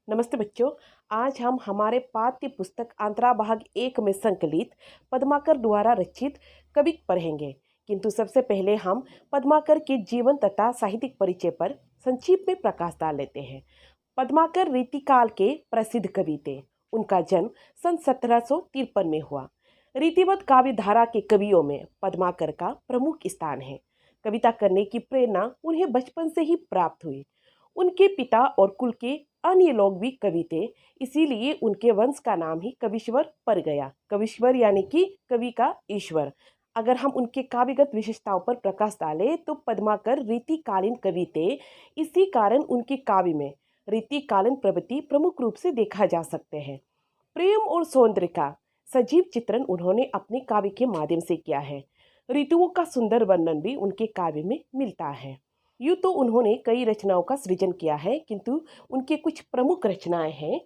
नमस्ते बच्चों। आज हम हमारे पाठ्य पुस्तक आंतरा भाग 1 में संकलित पद्माकर द्वारा रचित कविता पढ़ेंगे। किंतु सबसे पहले हम पद्माकर के जीवन तथा साहित्यिक परिचय पर संक्षिप्त में प्रकाश डाल लेते हैं। पद्माकर रीतिकाल के प्रसिद्ध कवि थे। उनका जन्म सन 1753 में हुआ। रीतिवत काव्य धारा के कवियों में पद्माकर का प्रमुख स्थान है। कविता करने की प्रेरणा उन्हें बचपन से ही प्राप्त हुई। उनके पिता और कुल के अन्य लोग भी कवि थे, इसीलिए उनके वंश का नाम ही कवीश्वर पड़ गया। कवीश्वर यानी कि कवि का ईश्वर। अगर हम उनके काव्यगत विशेषताओं पर प्रकाश डालें तो पद्माकर रीतिकालीन कवि थे। इसी कारण उनके काव्य में रीतिकालीन प्रवृत्ति प्रमुख रूप से देखा जा सकते हैं। प्रेम और सौंदर्य का सजीव चित्रण उन्होंने अपने काव्य के माध्यम से किया है। ऋतुओं का सुंदर वर्णन भी उनके काव्य में मिलता है। यूँ तो उन्होंने कई रचनाओं का सृजन किया है, किंतु उनके कुछ प्रमुख रचनाएं हैं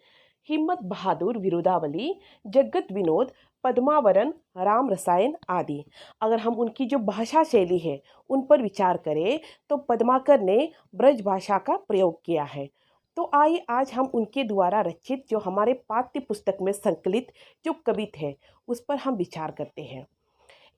हिम्मत बहादुर विरुदावली, जगत विनोद, पद्मावरण, राम रसायन आदि। अगर हम उनकी जो भाषा शैली है उन पर विचार करें तो पद्माकर ने ब्रज भाषा का प्रयोग किया है। तो आइए आज हम उनके द्वारा रचित जो हमारे पाठ्य पुस्तक में संकलित जो कविता है उस पर हम विचार करते हैं।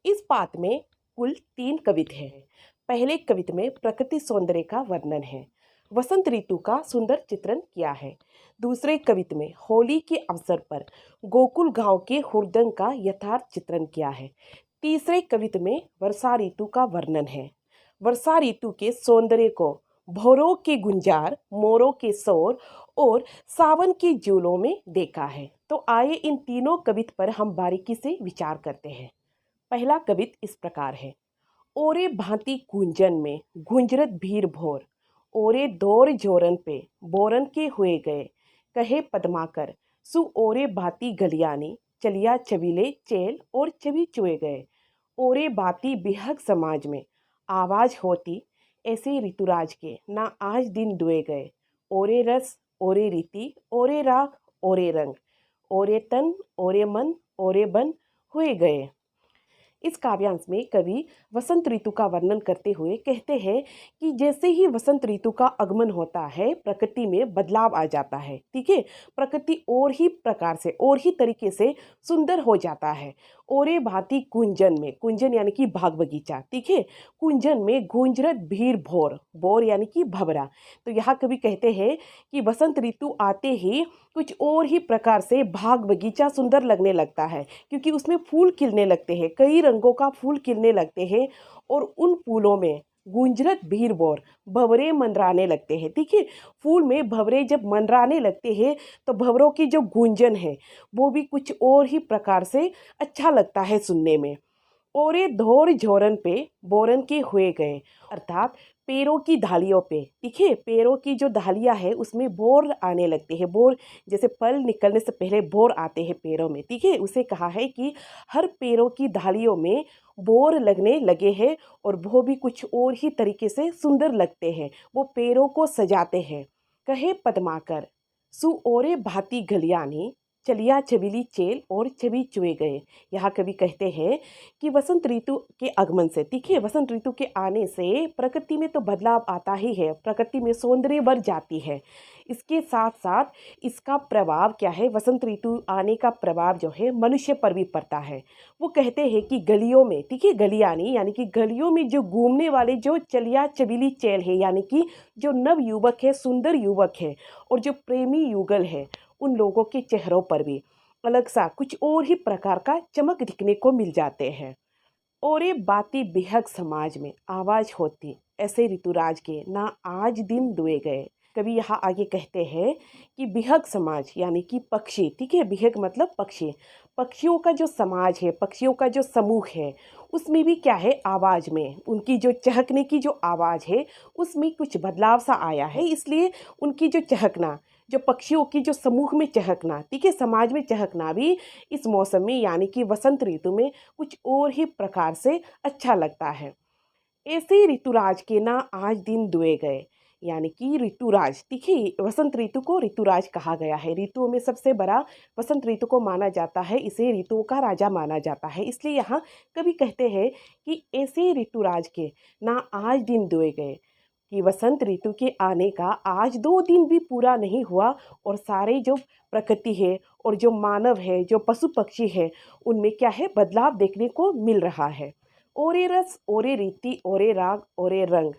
इस पाठ में कुल 3 कविता हैं। पहले कविता में प्रकृति सौंदर्य का वर्णन है, वसंत ऋतु का सुंदर चित्रण किया है। दूसरे कविता में होली के अवसर पर गोकुल गांव के हुरदंग का यथार्थ चित्रण किया है। तीसरे कविता में वर्षा ऋतु का वर्णन है। वर्षा ऋतु के सौंदर्य को भौरों के गुंजार, मोरों के शोर और सावन के जूलों में देखा है। तो आइए इन तीनों कविता पर हम बारीकी से विचार करते हैं। पहला कविता इस प्रकार है। ओरे भांति कुंजन में गुंजरत भीड़ भोर, ओरे दौर जोरन पे बोरन के हुए गए, कहे पद्माकर सु ओरे भांति गलियानी, चलिया चबीले चेल और चबी चुए गए। ओरे भांति बिहक समाज में आवाज होती, ऐसे ऋतुराज के ना आज दिन दुए गए। ओरे रस ओरे रीति ओरे राग ओरे रंग, ओरे तन ओरे मन ओरे बन हुए गए। इस काव्यांश में कवि वसंत ऋतु का वर्णन करते हुए कहते हैं कि जैसे ही वसंत ऋतु का आगमन होता है प्रकृति में बदलाव आ जाता है। ठीक है, प्रकृति और ही प्रकार से और ही तरीके से सुंदर हो जाता है। ओरे भांति कुंजन में, कुंजन यानी कि बाग बगीचा, ठीक है, कुंजन में गुंजरत भीड़ भोर, भोर यानी कि भंवरा। तो यहाँ कवि कहते हैं कि वसंत ऋतु आते ही कुछ और ही प्रकार से बाग बगीचा सुंदर लगने लगता है, क्योंकि उसमें फूल खिलने लगते हैं, कई रंगों का फूल खिलने लगते हैं और उन फूलों में गुंजरत भीड़ भोर, भंवरे मंडराने लगते हैं। ठीक है, फूल में भंवरे जब मंडराने लगते हैं तो भंवरों की जो गूंजन है वो भी कुछ और ही प्रकार से अच्छा लगता है सुनने में। ओरे धोर झोरन पे बोरन के हुए गए, अर्थात पैरों की धालियों पे, ठीक है, पैरों की जो धालियां है उसमें बोर आने लगते हैं। बोर जैसे पल निकलने से पहले बोर आते हैं पैरों में, ठीक है, उसे कहा है कि हर पैरों की धालियों में बोर लगने लगे हैं और वो भी कुछ और ही तरीके से सुंदर लगते हैं, वो पैरों को सजाते हैं। कहे पद्माकर सु ओरे भांति गलियानी, चलिया चबीली चेल और चबी चुए गए। यहाँ कवि कहते हैं कि वसंत ऋतु के आगमन से, ठीक है, वसंत ऋतु के आने से प्रकृति में तो बदलाव आता ही है, प्रकृति में सौंदर्य बढ़ जाती है। इसके साथ साथ इसका प्रभाव क्या है, वसंत ऋतु आने का प्रभाव जो है मनुष्य पर भी पड़ता है। वो कहते हैं कि गलियों में, ठीक है, गलियानी यानी कि गलियों में जो घूमने वाले जो चलिया चबीली चेल है, यानी कि जो नव युवक है, सुंदर युवक है और जो प्रेमी युगल है, उन लोगों के चेहरों पर भी अलग सा कुछ और ही प्रकार का चमक दिखने को मिल जाते हैं। और ये बाती बेहक समाज में आवाज होती, ऐसे ऋतुराज के ना आज दिन दुए गए। कभी यहाँ आगे कहते हैं कि बिहक समाज यानी कि पक्षी, ठीक है, बिहक मतलब पक्षी, पक्षियों का जो समाज है, पक्षियों का जो समूह है उसमें भी क्या है, आवाज़ में उनकी जो चहकने की जो आवाज़ है उसमें कुछ बदलाव सा आया है। इसलिए उनकी जो चहकना, जो पक्षियों की जो समूह में चहकना, ठीक है, समाज में चहकना भी इस मौसम में यानी कि वसंत ऋतु में कुछ और ही प्रकार से अच्छा लगता है। ऐसे ऋतुराज के ना आज दिन दुए गए, यानी कि ऋतुराज, ठीक है, वसंत ऋतु को ऋतुराज कहा गया है। ऋतुओं में सबसे बड़ा वसंत ऋतु को माना जाता है, इसे ऋतुओं का राजा माना जाता है। इसलिए यहाँ कवि कहते हैं कि ऐसे ऋतुराज के ना आज दिन दुए गए, कि वसंत ऋतु के आने का आज 2 दिन भी पूरा नहीं हुआ और सारे जो प्रकृति है और जो मानव है, जो पशु पक्षी है, उनमें क्या है बदलाव देखने को मिल रहा है। ओरे रस ओरे रीति ओरे राग ओरे रंग,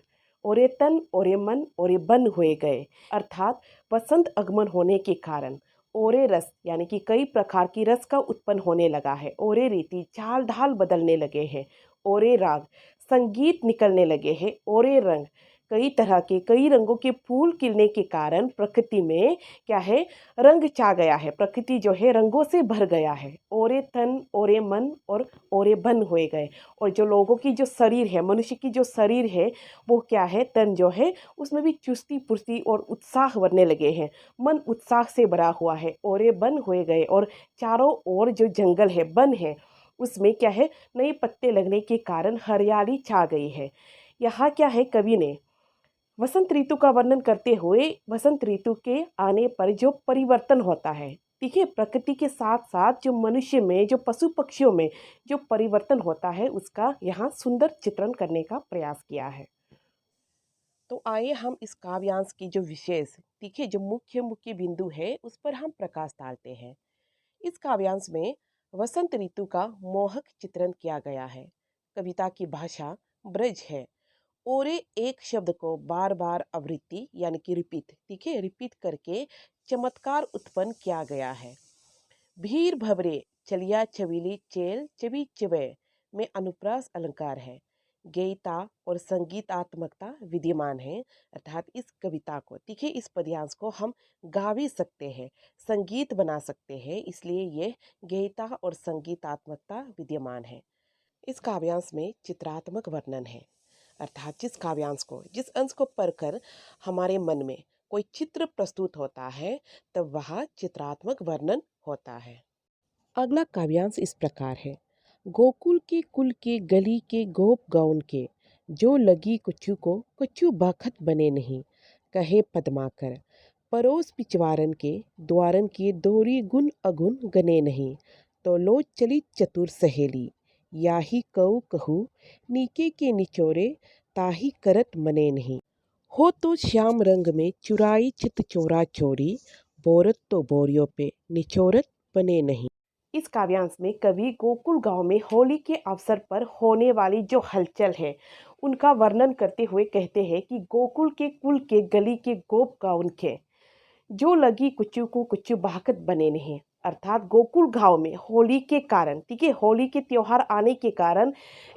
ओरे तन ओरे मन ओरे बन हुए गए। अर्थात वसंत आगमन होने के कारण ओरे रस यानी कि कई प्रकार की रस का उत्पन्न होने लगा है। ओरे रीति चाल ढाल बदलने लगे हैं। ओरे राग संगीत निकलने लगे हैं। ओरे रंग कई तरह के कई रंगों के फूल खिलने के कारण प्रकृति में क्या है रंग छा गया है। प्रकृति जो है रंगों से भर गया है। ओरे तन ओरे मन और ओरे बन हुए गए। और जो लोगों की जो शरीर है, मनुष्य की जो शरीर है, वो क्या है तन जो है उसमें भी चुस्ती पुस्ती और उत्साह भरने लगे हैं। मन उत्साह से भरा हुआ है। ओरे बन हुए गए और चारों ओर जो जंगल है वन है उसमें क्या है नए पत्ते लगने के कारण हरियाली छा गई है। यहाँ क्या है कवि ने वसंत ऋतु का वर्णन करते हुए वसंत ऋतु के आने पर जो परिवर्तन होता है, देखिए प्रकृति के साथ साथ जो मनुष्य में जो पशु पक्षियों में जो परिवर्तन होता है उसका यहाँ सुंदर चित्रण करने का प्रयास किया है। तो आइए हम इस काव्यांश की जो विशेष देखिए जो मुख्य मुख्य बिंदु है उस पर हम प्रकाश डालते हैं। इस काव्यांश में वसंत ऋतु का मोहक चित्रण किया गया है। कविता की भाषा ब्रज है। ओरे एक शब्द को बार बार आवृत्ति यानी कि रिपीट देखिए रिपीट करके चमत्कार उत्पन्न किया गया है। भीर भवरे चलिया छबीली चेल चबी चबे में अनुप्रास अलंकार है। गेयता और संगीतात्मकता विद्यमान है। अर्थात इस कविता को देखिए इस पद्यांश को हम गा भी सकते हैं, संगीत बना सकते हैं, इसलिए ये गेयता और संगीतात्मकता विद्यमान है। इस काव्यांश में चित्रात्मक वर्णन है। अर्थात जिस काव्यांश को जिस अंश को पढ़कर हमारे मन में कोई चित्र प्रस्तुत होता है तब वह चित्रात्मक वर्णन होता है। अगला काव्यांश इस प्रकार है। गोकुल के कुल के गली के गोप गौन के, जो लगी कुछू को कुछू बाखत बने नहीं। कहे पद्माकर परोस पिछवारन के, द्वारन के दोरी गुण अगुण गने नहीं। तो लो चली चतुर सहेली, याही कऊ कहू, नीके के निचोरे ताही करत मने नहीं। हो तो श्याम रंग में चुराई चित चोरा चोरी, बोरत तो बोरियों पे निचोरत बने नहीं। इस काव्यांश में कवि गोकुल गांव में होली के अवसर पर होने वाली जो हलचल है उनका वर्णन करते हुए कहते हैं कि गोकुल के कुल के गली के गोप गाँव के, जो लगी कुचू को कुचू बहकत बने नहीं। अर्थात गोकुल गांव में होली के कारण ठीक है होली के त्योहार आने के कारण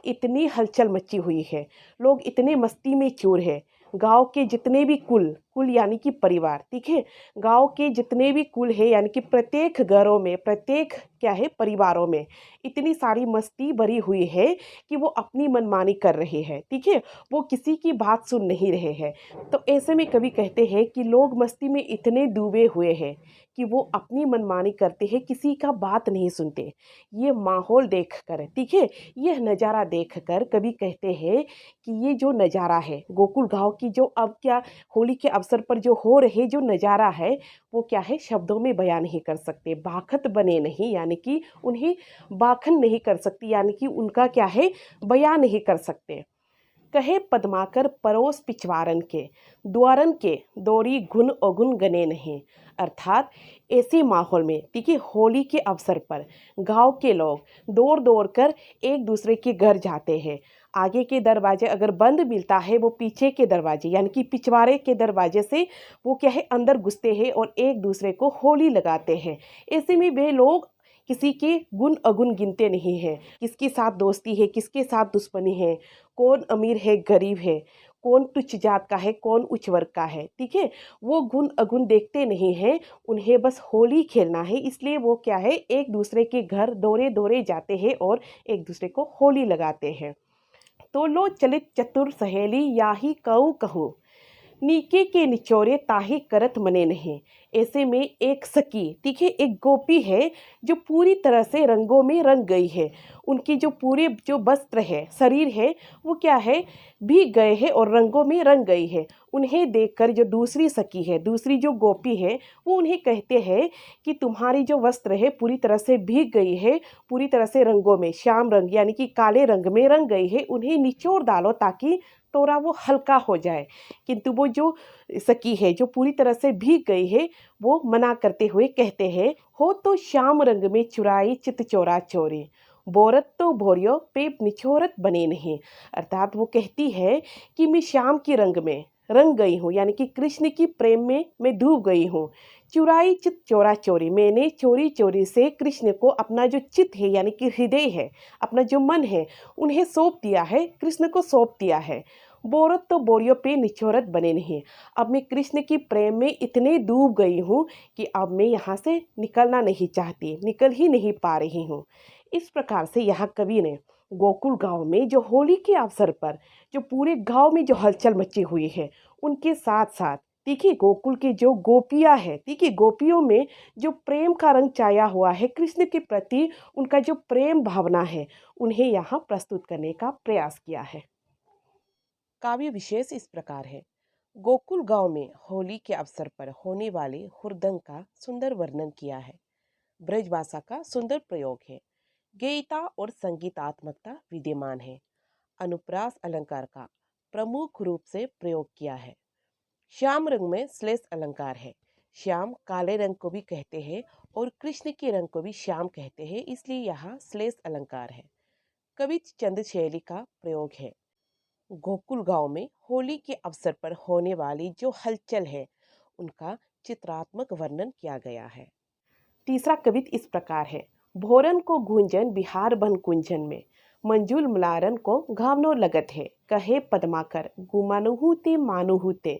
इतनी हलचल मची हुई है, लोग इतने मस्ती में चूर है। गांव के जितने भी कुल कुल यानी कि परिवार ठीक है, गांव के जितने भी कुल है यानी कि प्रत्येक घरों में प्रत्येक क्या है परिवारों में इतनी सारी मस्ती भरी हुई है कि वो अपनी मनमानी कर रहे हैं ठीक है, वो किसी की बात सुन नहीं रहे हैं। तो ऐसे में कवि कहते हैं कि लोग मस्ती में इतने डूबे हुए हैं कि वो अपनी मनमानी करते हैं, किसी का बात नहीं सुनते। ये माहौल देखकर ठीक है यह नज़ारा देखकर कवि कहते हैं कि ये जो नज़ारा है गोकुल गांव की जो अब क्या होली के अवसर पर जो हो रहे जो नज़ारा है वो क्या है शब्दों में बयान नहीं कर सकते। बाखत बने नहीं यानी कि उन्हें बाखन नहीं कर सकती यानी कि उनका क्या है बयान नहीं कर सकते। कहे पद्माकर परोस पिछवारन के, द्वारन के दोरी गुण अवगुण गने नहीं। अर्थात ऐसे माहौल में देखिए होली के अवसर पर गांव के लोग दौड़ दौड़ कर एक दूसरे के घर जाते हैं। आगे के दरवाजे अगर बंद मिलता है वो पीछे के दरवाजे यानी कि पिछवाड़े के दरवाजे से वो क्या है अंदर घुसते हैं और एक दूसरे को होली लगाते हैं। ऐसे में वे लोग किसी के गुण अगुण गिनते नहीं हैं, किसके साथ दोस्ती है किसके साथ दुश्मनी है, कौन अमीर है गरीब है, कौन तुच्छ जात का है कौन उच्च वर्ग का है ठीक है, वो गुण अगुण देखते नहीं हैं। उन्हें बस होली खेलना है, इसलिए वो क्या है एक दूसरे के घर दौरे दौरे जाते हैं और एक दूसरे को होली लगाते हैं। तो लो चलित चतुर सहेली याही कऊ कहूँ, नीके के निचोरे ताही करत मने नहीं। ऐसे में एक सखी ठीक है एक गोपी है जो पूरी तरह से रंगों में रंग गई है। उनकी जो पूरे जो वस्त्र है शरीर है वो क्या है भीग गए हैं और रंगों में रंग गई है। उन्हें देखकर जो दूसरी सखी है दूसरी जो गोपी है वो उन्हें कहते हैं कि तुम्हारी जो वस्त्र है पूरी तरह से भीग गई है, पूरी तरह से रंगों में श्याम रंग यानी कि काले रंग में रंग गई है, उन्हें निचोड़ डालो ताकि थोड़ा वो हल्का हो जाए, किंतु वो जो सखी है जो पूरी तरह से भीग गई है वो मना करते हुए कहते हैं, हो तो श्याम रंग में चुराई चित चोरा चोरी, बोरत तो भोरियो पे निछोरत बने नहीं। अर्थात वो कहती है कि मैं श्याम की रंग में रंग गई हूँ, यानी कि कृष्ण की प्रेम में मैं डूब गई हूँ। चुराई चित चोरा चोरी, मैंने चोरी चोरी से कृष्ण को अपना जो चित है यानी कि हृदय है, अपना जो मन है, उन्हें सौंप दिया है, कृष्ण को सौंप दिया है। बोरत तो बोरियों पे निछोरत बने नहीं, अब मैं कृष्ण की प्रेम में इतने डूब गई हूँ कि अब मैं यहाँ से निकलना नहीं चाहती, निकल ही नहीं पा रही हूँ। इस प्रकार से यहाँ कवि ने गोकुल गांव में जो होली के अवसर पर जो पूरे गांव में जो हलचल मची हुई है, उनके साथ साथ देखिए गोकुल की जो गोपियां है, देखिए गोपियों में जो प्रेम का रंग छाया हुआ है कृष्ण के प्रति, उनका जो प्रेम भावना है, उन्हें यहाँ प्रस्तुत करने का प्रयास किया है। काव्य विशेष इस प्रकार है। गोकुल गांव में होली के अवसर पर होने वाले हुरदंग का सुंदर वर्णन किया है। ब्रजभाषा का सुंदर प्रयोग है। गेयता और संगीतात्मकता विद्यमान है। अनुप्रास अलंकार का प्रमुख रूप से प्रयोग किया है। श्याम रंग में श्लेष अलंकार है। श्याम काले रंग को भी कहते हैं और कृष्ण के रंग को भी श्याम कहते हैं, इसलिए यहाँ श्लेष अलंकार है। कविच चंद शैली का प्रयोग है। गोकुल गांव में होली के अवसर पर होने वाली जो हलचल है, उनका चित्रात्मक वर्णन किया गया है। तीसरा कवित इस प्रकार है। भोरन को गूंजन बिहार बन कुंजन में, मंजुल मलारन को घावनो लगत है, कहे पदमाकर गुमानुहुते मानुहुते,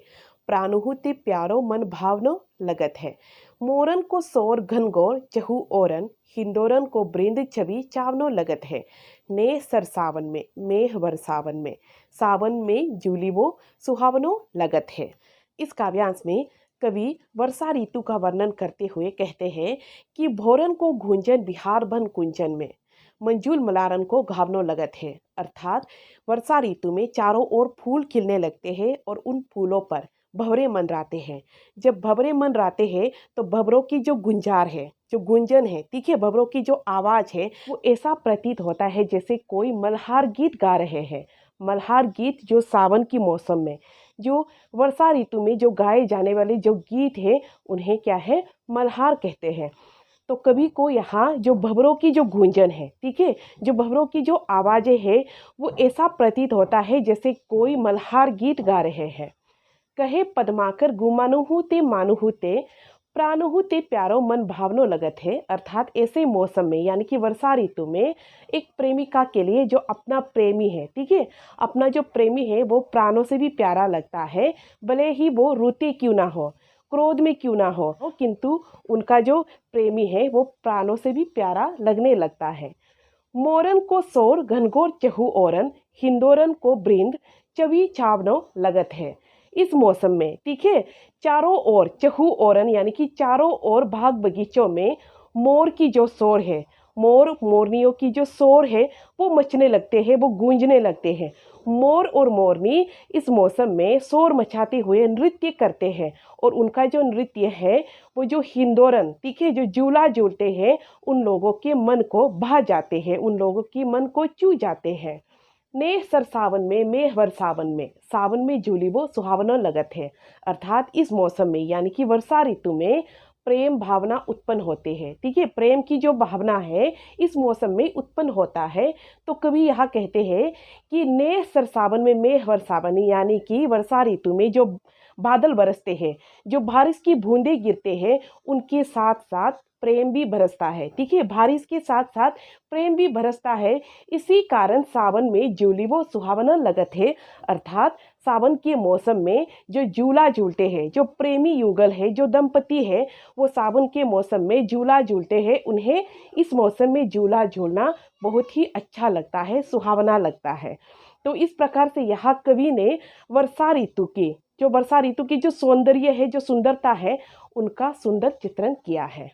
प्रानुहुते प्यारो मन भावनो लगत है। मोरन को सोर घनघोर चहु ओरन, हिंदोरन को बृंद छवि चावनो लगत है। ने सर सावन में मेह वर सावन में जूली वो सुहावनो लगत है। इस काव्यांश में कवि वर्षा ऋतु का वर्णन करते हुए कहते हैं कि भोरन को गूंजन बिहार बन कुंजन में, मंजूल मलारन को घावनो लगत है। अर्थात वर्षा ऋतु में चारों ओर फूल खिलने लगते हैं और उन फूलों पर भंवरे मंडराते हैं। जब भंवरे मंडराते हैं तो भंवरों की जो गुंजार है, जो गुंजन है, तीखे भंवरों की जो आवाज है, वो ऐसा प्रतीत होता है जैसे कोई मल्हार गीत गा रहे हैं। मल्हार गीत जो सावन की मौसम में, जो वर्षा ऋतु में जो गाए जाने वाले जो गीत हैं, उन्हें क्या है, मल्हार कहते हैं। तो कवि को यहाँ जो भंवरों की जो गूंजन है, ठीक है, जो भंवरों की जो आवाज़ें हैं, वो ऐसा प्रतीत होता है जैसे कोई मल्हार गीत गा रहे हैं। कहे पदमाकर गुमानुहु ते मानुहु ते, प्रानुहु ते प्यारो मन भावनो लगत है। अर्थात ऐसे मौसम में यानी कि वर्षा ऋतु में एक प्रेमिका के लिए जो अपना प्रेमी है, ठीक है, अपना जो प्रेमी है वो प्राणों से भी प्यारा लगता है, भले ही वो रोते क्यों ना हो, क्रोध में क्यों ना हो, किंतु उनका जो प्रेमी है वो प्राणों से भी प्यारा लगने लगता है। मोरन को सोर घनघोर चहु ओरन, हिंदोरन को बृंद चवी छावनो लगत है। इस मौसम में, ठीक है, चारों ओर चहु ओरन यानी कि चारों ओर बाग बगीचों में मोर की जो शोर है, मोर मोरनियों की जो शोर है, वो मचने लगते हैं, वो गूंजने लगते हैं। मोर और मोरनी इस मौसम में शोर मचाते हुए नृत्य करते हैं और उनका जो नृत्य है वो जो हिंदोरन, ठीक है, जो झूला झूलते हैं, उन लोगों के मन को भा जाते हैं, उन लोगों की मन को छू जाते हैं। ने सर सावन में मेह वर सावन में जूली वो सुहावना लगत है। अर्थात इस मौसम में यानी कि वर्षा ऋतु में प्रेम भावना उत्पन्न होते हैं, ठीक है, प्रेम की जो भावना है इस मौसम में उत्पन्न होता है। तो कवि यहाँ कहते हैं कि ने सर सावन में मेह वर यानी कि वर्षा ऋतु में जो बादल बरसते हैं, जो बारिश की बूंदें गिरते हैं, उनके साथ साथ प्रेम भी बरसता है, ठीक है, बारिश के साथ साथ प्रेम भी बरसता है। इसी कारण सावन में जूली वो सुहावना लगत है। अर्थात सावन के मौसम में जो झूला झूलते हैं, जो प्रेमी युगल है, जो दंपति है, वो सावन के मौसम में झूला झूलते हैं, उन्हें इस मौसम में झूला झूलना बहुत ही अच्छा लगता है, सुहावना लगता है। तो इस प्रकार से यहाँ कवि ने वर्षा ऋतु की जो सौंदर्य है, जो सुंदरता है, उनका सुंदर चित्रण किया है।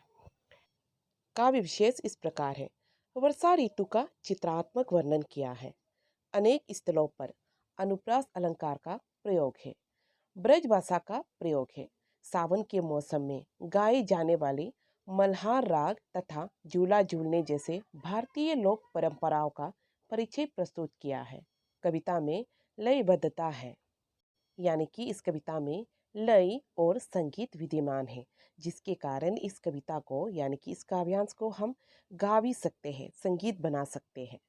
काव्य विशेष इस प्रकार है। वर्षा ऋतु का चित्रात्मक वर्णन किया है। अनेक स्थलों पर अनुप्रास अलंकार का प्रयोग है। ब्रज भाषा का प्रयोग है। सावन के मौसम में गाए जाने वाले मल्हार राग तथा झूला झूलने जैसे भारतीय लोक परंपराओं का परिचय प्रस्तुत किया है। कविता में लयबद्धता है, यानी कि इस कविता में लय और संगीत विद्यमान है, जिसके कारण इस कविता को यानी कि इस काव्यांश को हम गा भी सकते हैं, संगीत बना सकते हैं।